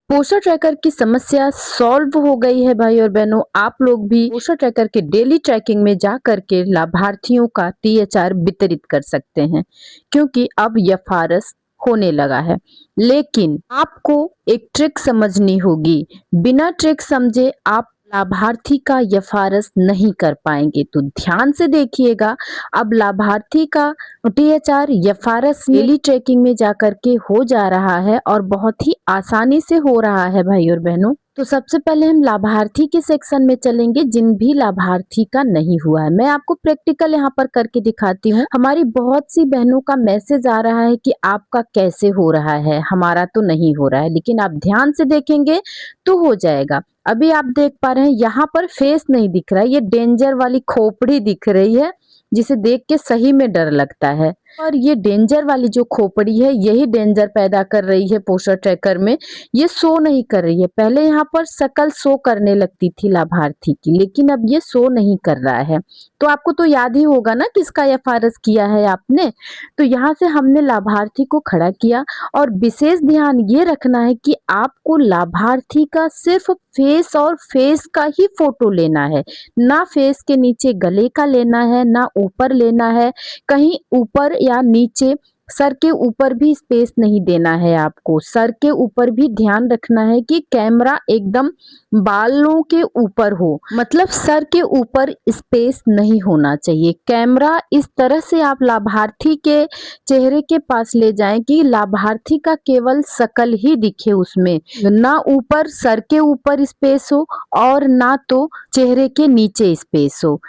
Poster tracker की समस्या solve हो गई है भाई और बहनों। आप लोग भी पोस्टर ट्रैकर के डेली ट्रैकिंग में जा करके लाभार्थियों का टीएचआर वितरित कर सकते हैं, क्योंकि अब एफआरएस होने लगा है। लेकिन आपको एक ट्रिक समझनी होगी। बिना ट्रिक समझे आप लाभार्थी का एफआरएस नहीं कर पाएंगे। तो ध्यान से देखिएगा। अब लाभार्थी का टीएचआर एफआरएस डेली ट्रैकिंग में जाकर के हो जा रहा है और बहुत ही आसानी से हो रहा है भाई और बहनों। तो सबसे पहले हम लाभार्थी के सेक्शन में चलेंगे जिन भी लाभार्थी का नहीं हुआ है। मैं आपको प्रैक्टिकल यहाँ पर करके दिखाती हूँ। हमारी बहुत सी बहनों का मैसेज आ रहा है कि आपका कैसे हो रहा है, हमारा तो नहीं हो रहा है, लेकिन आप ध्यान से देखेंगे तो हो जाएगा। अभी आप देख पा रहे हैं यहाँ पर फेस नहीं दिख रहा है, ये डेंजर वाली खोपड़ी दिख रही है जिसे देख के सही में डर लगता है। और ये डेंजर वाली जो खोपड़ी है यही डेंजर पैदा कर रही है पोस्टर ट्रैकर में। ये शो नहीं कर रही है। पहले यहाँ पर शकल शो करने लगती थी लाभार्थी की, लेकिन अब ये शो नहीं कर रहा है। तो आपको तो याद ही होगा ना किसका एफआरएस किया है आपने। तो यहाँ से हमने लाभार्थी को खड़ा किया और विशेष ध्यान ये रखना है कि आपको लाभार्थी का सिर्फ फेस और फेस का ही फोटो लेना है, ना फेस के नीचे गले का लेना है, ना ऊपर लेना है, कहीं ऊपर या नीचे सर के ऊपर भी स्पेस नहीं देना है। आपको सर के ऊपर भी ध्यान रखना है कि कैमरा एकदम बालों के ऊपर हो, मतलब सर के ऊपर स्पेस नहीं होना चाहिए। कैमरा इस तरह से आप लाभार्थी के चेहरे के पास ले जाएं कि लाभार्थी का केवल शकल ही दिखे, उसमें ना ऊपर सर के ऊपर स्पेस हो और ना तो चेहरे के नीचे स्पेस हो।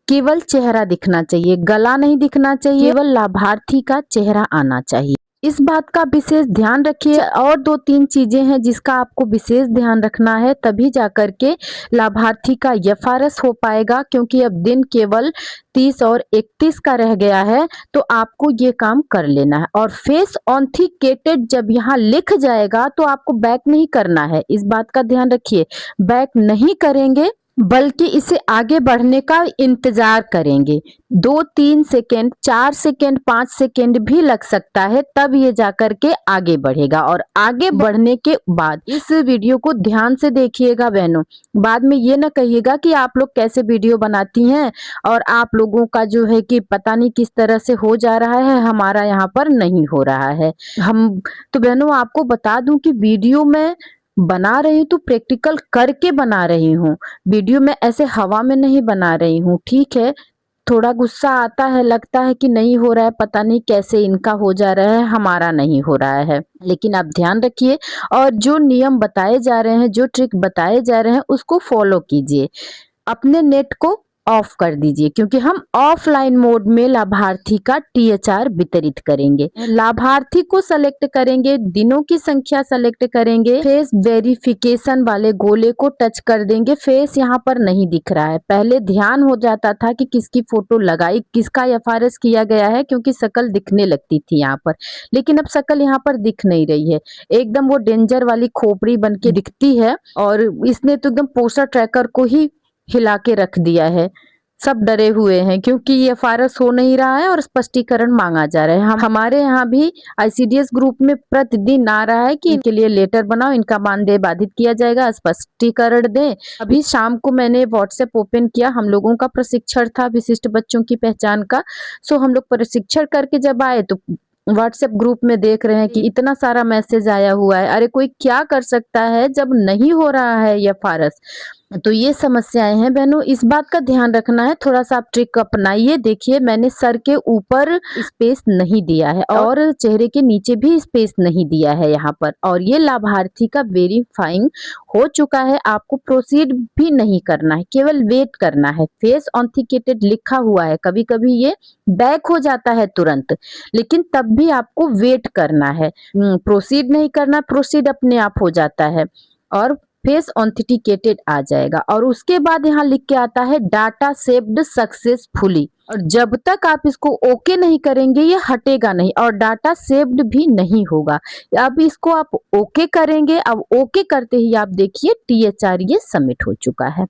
केवल चेहरा दिखना चाहिए, गला नहीं दिखना चाहिए, केवल लाभार्थी का चेहरा आना चाहिए। इस बात का विशेष ध्यान रखिए। और दो तीन चीजें हैं जिसका आपको विशेष ध्यान रखना है, तभी जाकर के लाभार्थी का एफआरएस हो पाएगा। क्योंकि अब दिन केवल 30 और 31 का रह गया है, तो आपको ये काम कर लेना है। और फेस ऑथेंटिकेटेड जब यहाँ लिख जाएगा तो आपको बैक नहीं करना है, इस बात का ध्यान रखिए। बैक नहीं करेंगे बल्कि इसे आगे बढ़ने का इंतजार करेंगे। 2-3 सेकेंड, 4 सेकेंड, 5 सेकेंड भी लग सकता है, तब ये जाकर के आगे बढ़ेगा। और आगे बढ़ने के बाद इस वीडियो को ध्यान से देखिएगा बहनों। बाद में ये ना कहिएगा कि आप लोग कैसे वीडियो बनाती हैं और आप लोगों का जो है कि पता नहीं किस तरह से हो जा रहा है, हमारा यहाँ पर नहीं हो रहा है। हम तो बहनों आपको बता दूं कि वीडियो में बना रही हूँ तो प्रैक्टिकल करके बना रही हूँ। वीडियो में ऐसे हवा में नहीं बना रही हूँ, ठीक है। थोड़ा गुस्सा आता है, लगता है कि नहीं हो रहा है, पता नहीं कैसे इनका हो जा रहा है, हमारा नहीं हो रहा है। लेकिन आप ध्यान रखिए और जो नियम बताए जा रहे हैं, जो ट्रिक बताए जा रहे हैं, उसको फॉलो कीजिए। अपने नेट को ऑफ कर दीजिए, क्योंकि हम ऑफलाइन मोड में लाभार्थी का टीएचआर वितरित करेंगे। लाभार्थी को सेलेक्ट करेंगे, दिनों की संख्या सेलेक्ट करेंगे, फेस वेरिफिकेशन वाले गोले को टच कर देंगे। फेस यहाँ पर नहीं दिख रहा है। पहले ध्यान हो जाता था कि किसकी फोटो लगाई, किसका एफआरएस किया गया है, क्योंकि शकल दिखने लगती थी यहाँ पर। लेकिन अब शकल यहाँ पर दिख नहीं रही है, एकदम वो डेंजर वाली खोपड़ी बन के दिखती है। और इसने तो एकदम पोस्टर ट्रैकर को ही हिला के रख दिया है। सब डरे हुए हैं क्योंकि ये एफआरएस हो नहीं रहा है और स्पष्टीकरण मांगा जा रहा है। हम हमारे यहाँ भी आईसीडीएस ग्रुप में प्रतिदिन आ रहा है कि इनके लिए लेटर बनाओ, इनका मानदेय बाधित किया जाएगा, स्पष्टीकरण दें। अभी शाम को मैंने व्हाट्सएप ओपन किया, हम लोगों का प्रशिक्षण था विशिष्ट बच्चों की पहचान का। सो हम लोग प्रशिक्षण करके जब आए तो व्हाट्सएप ग्रुप में देख रहे हैं कि इतना सारा मैसेज आया हुआ है। अरे कोई क्या कर सकता है जब नहीं हो रहा है एफआरएस। तो ये समस्याएं हैं बहनों, इस बात का ध्यान रखना है। थोड़ा सा आप ट्रिक अपनाइए। देखिए मैंने सर के ऊपर स्पेस नहीं दिया है और चेहरे के नीचे भी स्पेस नहीं दिया है यहाँ पर। और ये लाभार्थी का वेरीफाइंग हो चुका है। आपको प्रोसीड भी नहीं करना है, केवल वेट करना है। फेस ऑथेंटिकेटेड लिखा हुआ है, कभी कभी ये बैक हो जाता है तुरंत, लेकिन तब भी आपको वेट करना है, प्रोसीड नहीं करना। प्रोसीड अपने आप हो जाता है और फेस ऑथेंटिकेटेड आ जाएगा। और उसके बाद यहाँ लिख के आता है डाटा सेव्ड सक्सेसफुली। और जब तक आप इसको ओके नहीं करेंगे ये हटेगा नहीं और डाटा सेव्ड भी नहीं होगा। अब इसको आप ओके करेंगे। अब ओके करते ही आप देखिए THR ये सबमिट हो चुका है।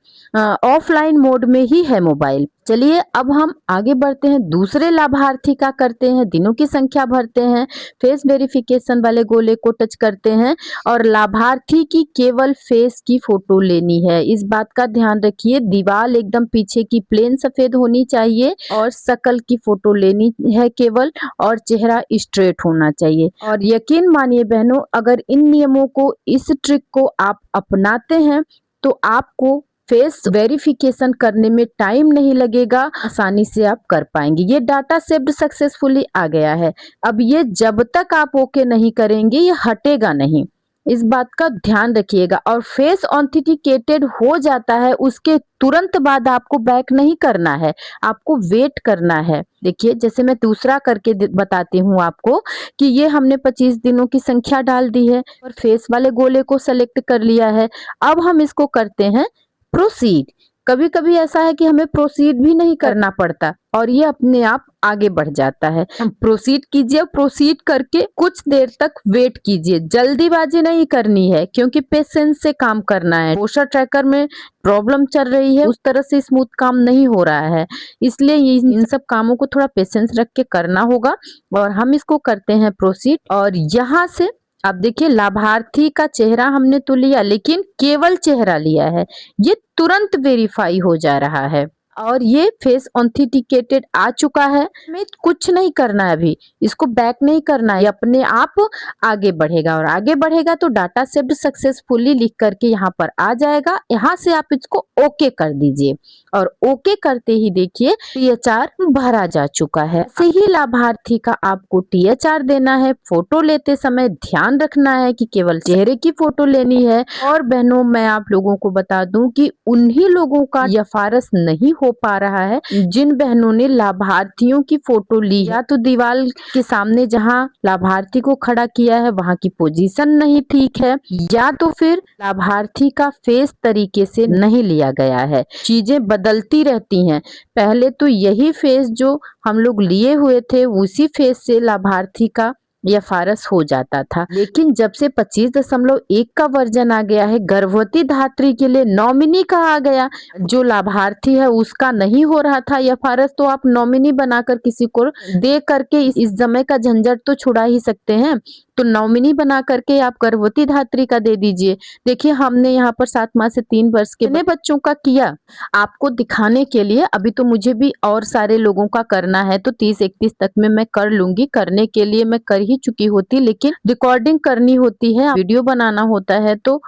ऑफलाइन मोड में ही है मोबाइल। चलिए अब हम आगे बढ़ते हैं, दूसरे लाभार्थी का करते हैं, दिनों की संख्या भरते हैं, फेस वेरिफिकेशन वाले गोले को टच करते हैं और लाभार्थी की केवल फेस की फोटो लेनी है। इस बात का ध्यान रखिए, दीवार एकदम पीछे की प्लेन सफेद होनी चाहिए और शकल की फोटो लेनी है केवल, और चेहरा स्ट्रेट होना चाहिए। और यकीन मानिए बहनों, अगर इन नियमों को, इस ट्रिक को आप अपनाते हैं तो आपको फेस वेरिफिकेशन करने में टाइम नहीं लगेगा, आसानी से आप कर पाएंगे। ये डाटा सेव्ड सक्सेसफुली आ गया है। अब ये जब तक आप ओके नहीं करेंगे ये हटेगा नहीं, इस बात का ध्यान रखिएगा। और फेस ऑथेंटिकेटेड हो जाता है उसके तुरंत बाद आपको बैक नहीं करना है, आपको वेट करना है। देखिए जैसे मैं दूसरा करके बताती हूँ आपको कि ये हमने 25 दिनों की संख्या डाल दी है और फेस वाले गोले को सेलेक्ट कर लिया है। अब हम इसको करते हैं प्रोसीड। कभी कभी ऐसा है कि हमें प्रोसीड भी नहीं करना पड़ता और ये अपने आप आगे बढ़ जाता है। प्रोसीड कीजिए, प्रोसीड करके कुछ देर तक वेट कीजिए, जल्दीबाजी नहीं करनी है क्योंकि पेशेंस से काम करना है। पोस्टर ट्रैकर में प्रॉब्लम चल रही है, उस तरह से स्मूथ काम नहीं हो रहा है, इसलिए इन सब कामों को थोड़ा पेशेंस रख के करना होगा। और हम इसको करते हैं प्रोसीड और यहाँ से अब देखिए लाभार्थी का चेहरा हमने तो लिया, लेकिन केवल चेहरा लिया है, ये तुरंत वेरीफाई हो जा रहा है और ये फेस ऑथेंटिकेटेड आ चुका है। हमें कुछ नहीं करना है, अभी इसको बैक नहीं करना है, अपने आप आगे बढ़ेगा और आगे बढ़ेगा तो डाटा सेव्ड सक्सेसफुली लिख करके यहाँ पर आ जाएगा। यहाँ से आप इसको ओके कर दीजिए और ओके करते ही देखिए THR भरा जा चुका है। ऐसे ही लाभार्थी का आपको THR देना है। फोटो लेते समय ध्यान रखना है कि केवल चेहरे की फोटो लेनी है। और बहनों मैं आप लोगों को बता दूं कि उन्हीं लोगों का यफारस नहीं हो पा रहा है जिन बहनों ने लाभार्थियों की फोटो ली, या तो दीवार के सामने जहां लाभार्थी को खड़ा किया है वहां की पोजीशन नहीं ठीक है, या तो फिर लाभार्थी का फेस तरीके से नहीं लिया गया है। चीजें बदलती रहती हैं, पहले तो यही फेस जो हम लोग लिए हुए थे उसी फेस से लाभार्थी का यफारस हो जाता था, लेकिन जब से 25.1 का वर्जन आ गया है, गर्भवती धात्री के लिए नॉमिनी का आ गया। जो लाभार्थी है उसका नहीं हो रहा था यफारस, तो आप नॉमिनी बनाकर किसी को दे करके इस समय का झंझट तो छुड़ा ही सकते हैं। तो नॉमिनी बना करके आप गर्भवती धात्री का दे दीजिए। देखिए हमने यहाँ पर 7 माह से 3 वर्ष के बच्चों का किया आपको दिखाने के लिए। अभी तो मुझे भी और सारे लोगों का करना है, तो 30-31 तक में मैं कर लूंगी। करने के लिए मैं कर ही चुकी होती, लेकिन रिकॉर्डिंग करनी होती है, वीडियो बनाना होता है, तो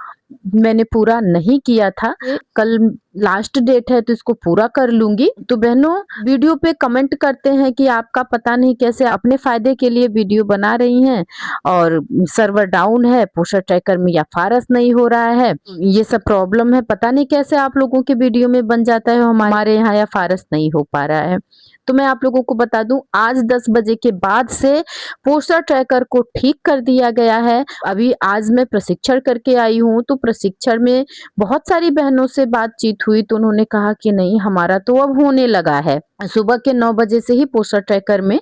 मैंने पूरा नहीं किया था। कल लास्ट डेट है तो इसको पूरा कर लूंगी। तो बहनों वीडियो पे कमेंट करते हैं कि आपका पता नहीं कैसे अपने फायदे के लिए वीडियो बना रही हैं और सर्वर डाउन है, पोस्टर ट्रैकर में यफारस नहीं हो रहा है, ये सब प्रॉब्लम है, पता नहीं कैसे आप लोगों के वीडियो में बन जाता है, हमारे यहाँ यफारस नहीं हो पा रहा है। तो मैं आप लोगों को बता दूं आज 10 बजे के बाद से पोस्टर ट्रैकर को ठीक कर दिया गया है। अभी आज मैं प्रशिक्षण करके आई हूँ, तो प्रशिक्षण में बहुत सारी बहनों से बातचीत हुई तो उन्होंने कहा कि नहीं हमारा तो अब होने लगा है, सुबह के 9 बजे से ही पोस्टर ट्रैकर में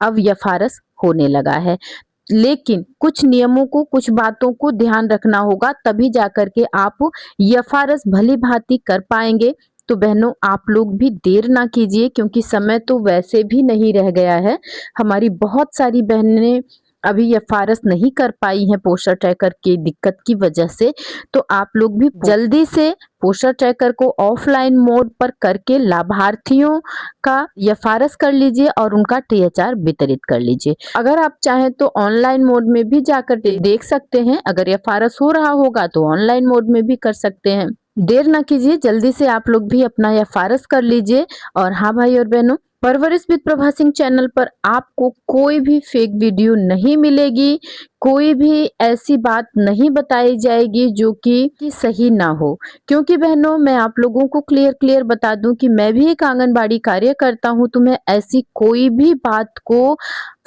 अब यफारस होने लगा है। लेकिन कुछ नियमों को, कुछ बातों को ध्यान रखना होगा, तभी जाकर के आप यफारस भली भांति कर पाएंगे। तो बहनों आप लोग भी देर ना कीजिए क्योंकि समय तो वैसे भी नहीं रह गया है। हमारी बहुत सारी बहनें अभी यफारस नहीं कर पाई हैं पोस्टर ट्रैकर की दिक्कत की वजह से। तो आप लोग भी जल्दी से पोस्टर ट्रैकर को ऑफलाइन मोड पर करके लाभार्थियों का यफारस कर लीजिए और उनका THR वितरित कर लीजिए। अगर आप चाहें तो ऑनलाइन मोड में भी जाकर देख सकते हैं, अगर यफारस हो रहा होगा तो ऑनलाइन मोड में भी कर सकते हैं। देर ना कीजिए, जल्दी से आप लोग भी अपना यफारस कर लीजिए। और हाँ भाई और बहनों, परवरिश विद प्रभा सिंह चैनल पर आपको कोई भी फेक वीडियो नहीं मिलेगी, कोई भी ऐसी बात नहीं बताई जाएगी जो कि सही ना हो। क्योंकि बहनों मैं आप लोगों को क्लियर बता दूं कि मैं भी एक आंगनबाड़ी कार्य करता हूं, तो मैं ऐसी कोई भी बात को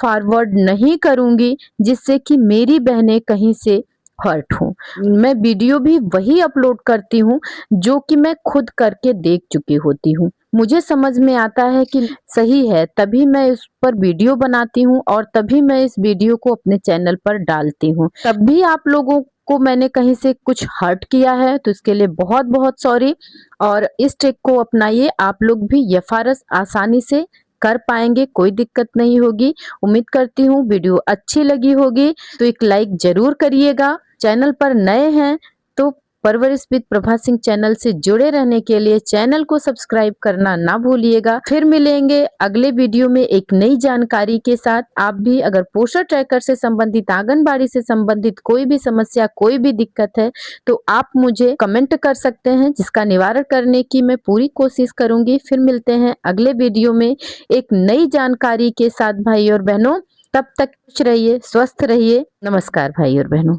फॉरवर्ड नहीं करूंगी जिससे कि मेरी बहनें कहीं से एक्सपर्ट हूँ। मैं वीडियो भी वही अपलोड करती हूँ जो कि मैं खुद करके देख चुकी होती हूँ। मुझे समझ में आता है कि सही है, तभी मैं इस पर वीडियो बनाती हूँ और तभी मैं इस वीडियो को अपने चैनल पर डालती हूँ। तब भी आप लोगों को मैंने कहीं से कुछ हर्ट किया है तो इसके लिए बहुत बहुत सॉरी। और इस ट्रिक को अपनाइए, आप लोग भी एफआरएस आसानी से कर पाएंगे, कोई दिक्कत नहीं होगी। उम्मीद करती हूँ वीडियो अच्छी लगी होगी तो एक लाइक जरूर करिएगा। चैनल पर नए हैं तो परवरिश विद प्रभा सिंह चैनल से जुड़े रहने के लिए चैनल को सब्सक्राइब करना ना भूलिएगा। फिर मिलेंगे अगले वीडियो में एक नई जानकारी के साथ। आप भी अगर पोस्टर ट्रैकर से संबंधित, आंगनबाड़ी से संबंधित कोई भी समस्या, कोई भी दिक्कत है तो आप मुझे कमेंट कर सकते हैं, जिसका निवारण करने की मैं पूरी कोशिश करूंगी। फिर मिलते हैं अगले वीडियो में एक नई जानकारी के साथ भाई और बहनों। तब तक खुश रहिए, स्वस्थ रहिए। नमस्कार भाई और बहनों।